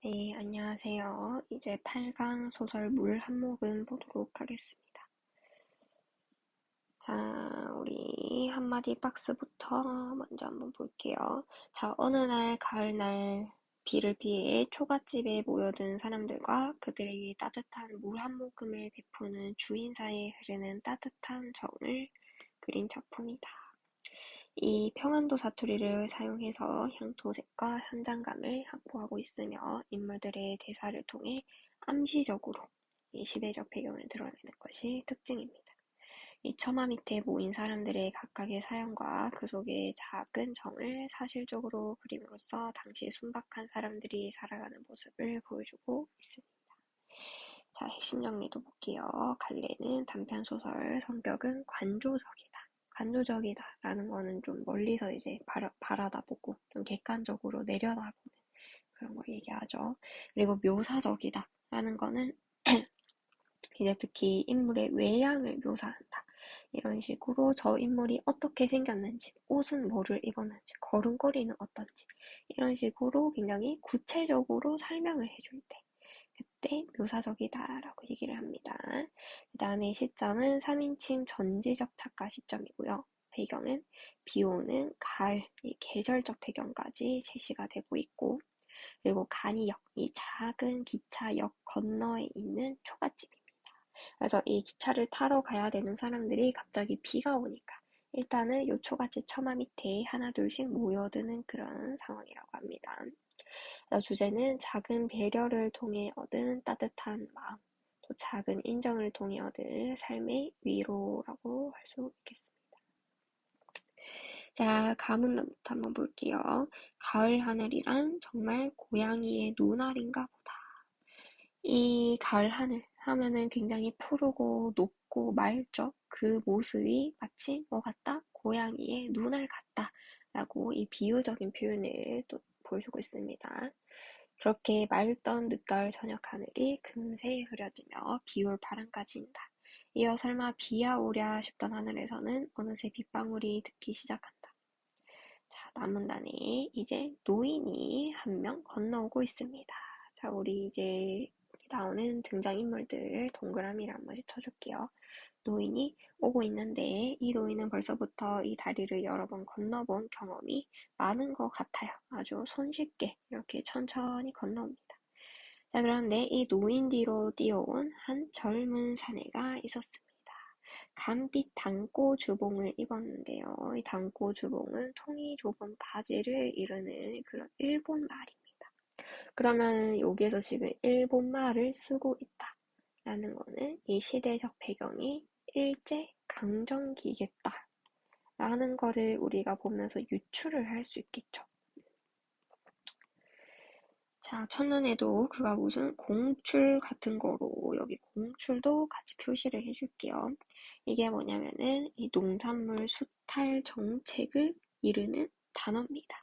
네, 안녕하세요. 이제 8강 소설 물 한 모금 보도록 하겠습니다. 자, 우리 한마디 박스부터 먼저 한번 볼게요. 자, 어느 날 가을날 비를 피해 초가집에 모여든 사람들과 그들에게 따뜻한 물 한 모금을 베푸는 주인 사이에 흐르는 따뜻한 정을 그린 작품이다. 이 평안도 사투리를 사용해서 향토색과 현장감을 확보하고 있으며 인물들의 대사를 통해 암시적으로 이 시대적 배경을 드러내는 것이 특징입니다. 이 처마 밑에 모인 사람들의 각각의 사연과 그 속의 작은 정을 사실적으로 그림으로써 당시 순박한 사람들이 살아가는 모습을 보여주고 있습니다. 자, 핵심 정리도 볼게요. 갈래는 단편소설, 성격은 관조적이다. 관조적이다라는 거는 좀 멀리서 이제 바라다보고 좀 객관적으로 내려다보는 그런 걸 얘기하죠. 그리고 묘사적이다라는 거는 이제 특히 인물의 외양을 묘사한다. 이런 식으로 저 인물이 어떻게 생겼는지, 옷은 뭐를 입었는지, 걸음걸이는 어떤지 이런 식으로 굉장히 구체적으로 설명을 해줄 때 그때 묘사적이다라고 얘기를 합니다. 그 다음에 시점은 3인칭 전지적 작가 시점이고요. 배경은 비 오는 가을, 이 계절적 배경까지 제시가 되고 있고 그리고 간이역, 이 작은 기차역 건너에 있는 초가집입니다. 그래서 이 기차를 타러 가야 되는 사람들이 갑자기 비가 오니까 일단은 요 초가집 처마 밑에 하나 둘씩 모여드는 그런 상황이라고 합니다. 주제는 작은 배려를 통해 얻은 따뜻한 마음, 또 작은 인정을 통해 얻을 삶의 위로라고 할 수 있겠습니다. 자, 가문남부터 한번 볼게요. 가을 하늘이란 정말 고양이의 눈알인가 보다. 이 가을 하늘 하면은 굉장히 푸르고 높고 맑죠. 그 모습이 마치 뭐 같다? 고양이의 눈알 같다. 라고 이 비유적인 표현을 또 보여주고 있습니다. 그렇게 맑던 늦가을 저녁 하늘이 금세 흐려지며 비올 바람까지 인다. 이어 설마 비야 오랴 싶던 하늘에서는 어느새 빗방울이 듣기 시작한다. 자, 남은 단에 이제 노인이 한 명 건너오고 있습니다. 자, 우리 이제 나오는 등장인물들 동그라미를 한 번씩 쳐줄게요. 노인이 오고 있는데 이 노인은 벌써부터 이 다리를 여러 번 건너본 경험이 많은 것 같아요. 아주 손쉽게 이렇게 천천히 건너옵니다. 자, 그런데 이 노인 뒤로 뛰어온 한 젊은 사내가 있었습니다. 감빛 단꼬 주봉을 입었는데요. 이 단꼬 주봉은 통이 좁은 바지를 이르는 그런 일본 말입니다. 그러면 여기에서 지금 일본 말을 쓰고 있다라는 거는 이 시대적 배경이 일제 강점기겠다. 라는 거를 우리가 보면서 유추를 할 수 있겠죠. 자, 첫눈에도 그가 무슨 공출 같은 거로 여기 공출도 같이 표시를 해줄게요. 이게 뭐냐면은 이 농산물 수탈 정책을 이르는 단어입니다.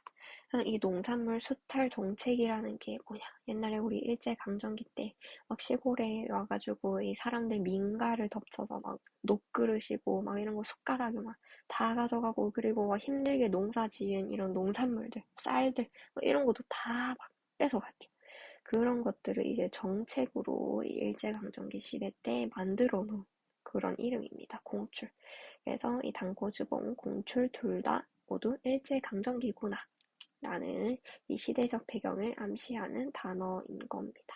이 농산물 수탈 정책이라는 게 뭐냐? 옛날에 우리 일제강점기 때 막 시골에 와가지고 이 사람들 민가를 덮쳐서 막 녹그릇이고 막 이런 거 숟가락을 막 다 가져가고 그리고 막 힘들게 농사 지은 이런 농산물들, 쌀들 뭐 이런 것도 다 막 뺏어갈게요. 그런 것들을 이제 정책으로 일제강점기 시대 때 만들어 놓은 그런 이름입니다. 공출. 그래서 이 단고주봉, 공출 둘 다 모두 일제강점기구나 라는 이 시대적 배경을 암시하는 단어인 겁니다.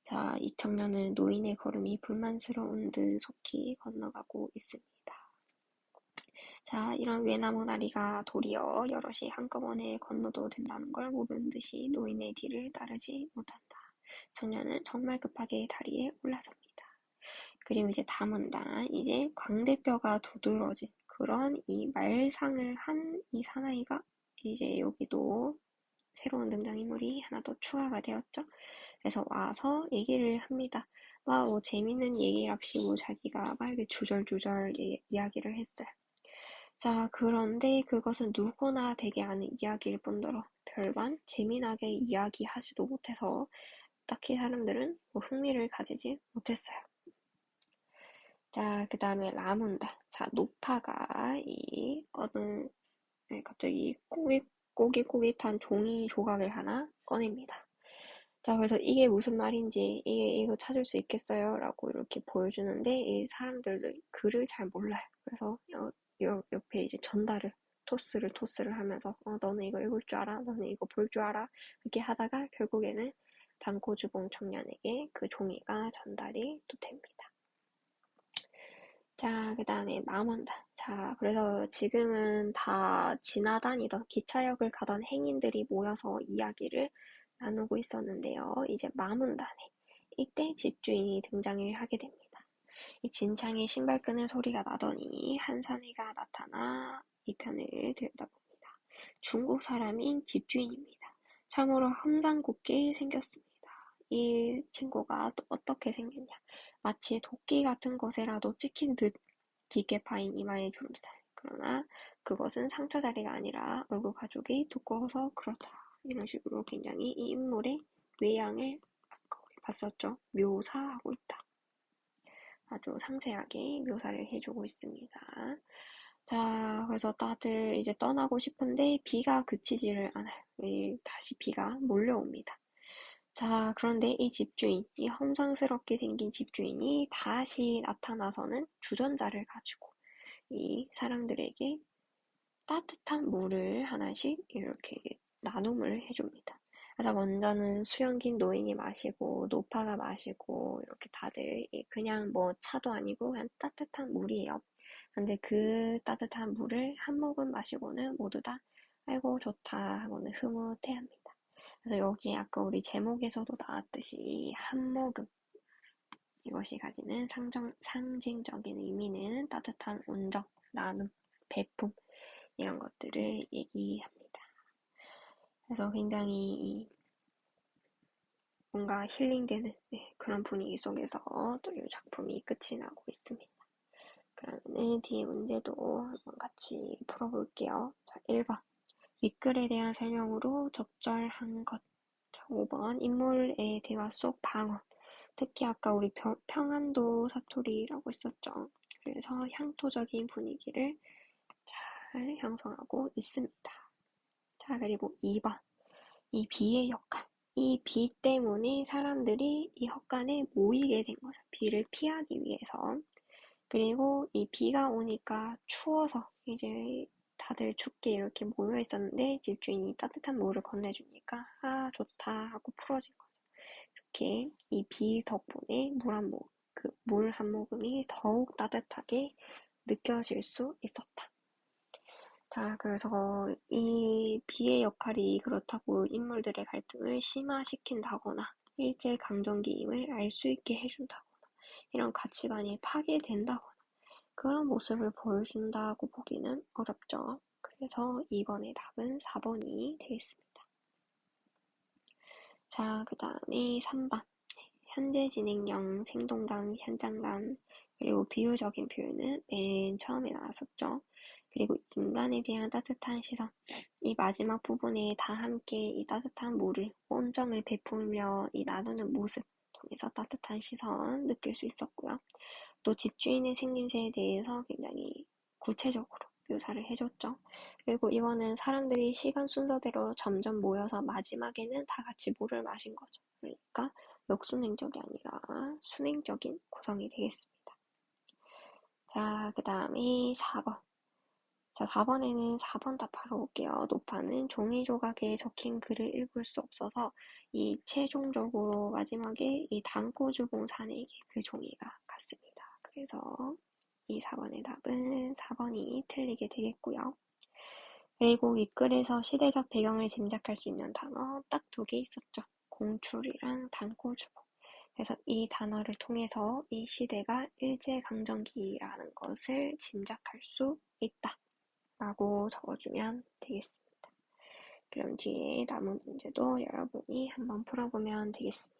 자, 이 청년은 노인의 걸음이 불만스러운 듯 속히 건너가고 있습니다. 자, 이런 외나무 다리가 도리어 여럿이 한꺼번에 건너도 된다는 걸 모르는 듯이 노인의 뒤를 따르지 못한다. 청년은 정말 급하게 다리에 올라섭니다. 그리고 이제 다문단, 이제 광대뼈가 두드러진 그런 이 말상을 한 이 사나이가 이제 여기도 새로운 등장인물이 하나 더 추가가 되었죠. 그래서 와서 얘기를 합니다. 뭐 재밌는 얘기랍시고 자기가 막 이렇게 주절주절 이야기를 했어요. 자, 그런데 그것은 누구나 되게 아는 이야기일 뿐더러 별반 재미나게 이야기하지도 못해서 딱히 사람들은 뭐 흥미를 가지지 못했어요. 자, 그 다음에 라문다. 자, 노파가 이 어느 갑자기 꼬깃꼬깃한 종이 조각을 하나 꺼냅니다. 자, 그래서 이게 무슨 말인지, 이거 찾을 수 있겠어요? 라고 이렇게 보여주는데, 이 사람들도 글을 잘 몰라요. 그래서, 옆에 이제 토스를 하면서, 너는 이거 읽을 줄 알아? 너는 이거 볼 줄 알아? 이렇게 하다가 결국에는 단코주봉 청년에게 그 종이가 전달이 또 됩니다. 자, 그 다음에 마문단. 자, 그래서 지금은 다 지나다니던 기차역을 가던 행인들이 모여서 이야기를 나누고 있었는데요. 이제 마문단에 이때 집주인이 등장을 하게 됩니다. 이 진창에 신발 끄는 소리가 나더니 한 사내가 나타나 이 편을 들여다봅니다. 중국 사람인 집주인입니다. 참으로 험상궂게 생겼습니다. 이 친구가 또 어떻게 생겼냐? 마치 도끼 같은 것에라도 찍힌 듯 깊게 파인 이마의 주름살. 그러나 그것은 상처 자리가 아니라 얼굴 가죽이 두꺼워서 그렇다. 이런 식으로 굉장히 이 인물의 외양을 아까 우리 봤었죠. 묘사하고 있다. 아주 상세하게 묘사를 해주고 있습니다. 자, 그래서 다들 이제 떠나고 싶은데 비가 그치지를 않아요. 다시 비가 몰려옵니다. 자, 그런데 이 집주인, 이 험상스럽게 생긴 집주인이 다시 나타나서는 주전자를 가지고 이 사람들에게 따뜻한 물을 하나씩 이렇게 나눔을 해줍니다. 그래서 먼저는 수염 긴 노인이 마시고 노파가 마시고 이렇게 다들 그냥 뭐 차도 아니고 그냥 따뜻한 물이에요. 근데 그 따뜻한 물을 한 모금 마시고는 모두 다 아이고 좋다 하고는 흐뭇해합니다. 그래서 여기 아까 우리 제목에서도 나왔듯이 한 모금 이것이 가지는 상징적인 의미는 따뜻한 온정, 나눔, 배품 이런 것들을 얘기합니다. 그래서 굉장히 뭔가 힐링되는 그런 분위기 속에서 또 이 작품이 끝이 나고 있습니다. 그러면 뒤에 문제도 한번 같이 풀어볼게요. 자, 1번. 윗글에 대한 설명으로 적절한 것. 자, 5번. 인물의 대화 속 방언. 특히 아까 우리 평안도 사투리라고 했었죠. 그래서 향토적인 분위기를 잘 형성하고 있습니다. 자, 그리고 2번. 이 비의 역할. 이 비 때문에 사람들이 이 헛간에 모이게 된 거죠. 비를 피하기 위해서. 그리고 이 비가 오니까 추워서 이제 다들 춥게 이렇게 모여 있었는데 집주인이 따뜻한 물을 건네주니까 아 좋다 하고 풀어진 거죠. 이렇게 이 비 덕분에 물 한 모금이 더욱 따뜻하게 느껴질 수 있었다. 자, 그래서 이 비의 역할이 그렇다고 인물들의 갈등을 심화시킨다거나 일제강점기임을 알 수 있게 해준다거나 이런 가치관이 파괴된다거나 그런 모습을 보여준다고 보기는 어렵죠. 그래서 이번의 답은 4번이 되겠습니다. 자, 그 다음에 3번. 현재 진행형, 생동감, 현장감, 그리고 비유적인 표현은 맨 처음에 나왔었죠. 그리고 인간에 대한 따뜻한 시선. 이 마지막 부분에 다 함께 이 따뜻한 물을, 온정을 베풀며 이 나누는 모습 통해서 따뜻한 시선 느낄 수 있었고요. 또 집주인의 생김새에 대해서 굉장히 구체적으로 묘사를 해줬죠. 그리고 이거는 사람들이 시간 순서대로 점점 모여서 마지막에는 다 같이 물을 마신 거죠. 그러니까 역순행적이 아니라 순행적인 구성이 되겠습니다. 자, 그 다음에 4번. 자, 4번에는 4번 답하러 올게요. 노파는 종이 조각에 적힌 글을 읽을 수 없어서 이 최종적으로 마지막에 이 단꼬주공 사내에게 그 종이가 갔습니다. 그래서 이 4번의 답은 4번이 틀리게 되겠고요. 그리고 윗글에서 시대적 배경을 짐작할 수 있는 단어 딱 2개 있었죠. 공출이랑 단꼬주공. 그래서 이 단어를 통해서 이 시대가 일제강점기라는 것을 짐작할 수 있다. 라고 적어주면 되겠습니다. 그럼 뒤에 남은 문제도 여러분이 한번 풀어보면 되겠습니다.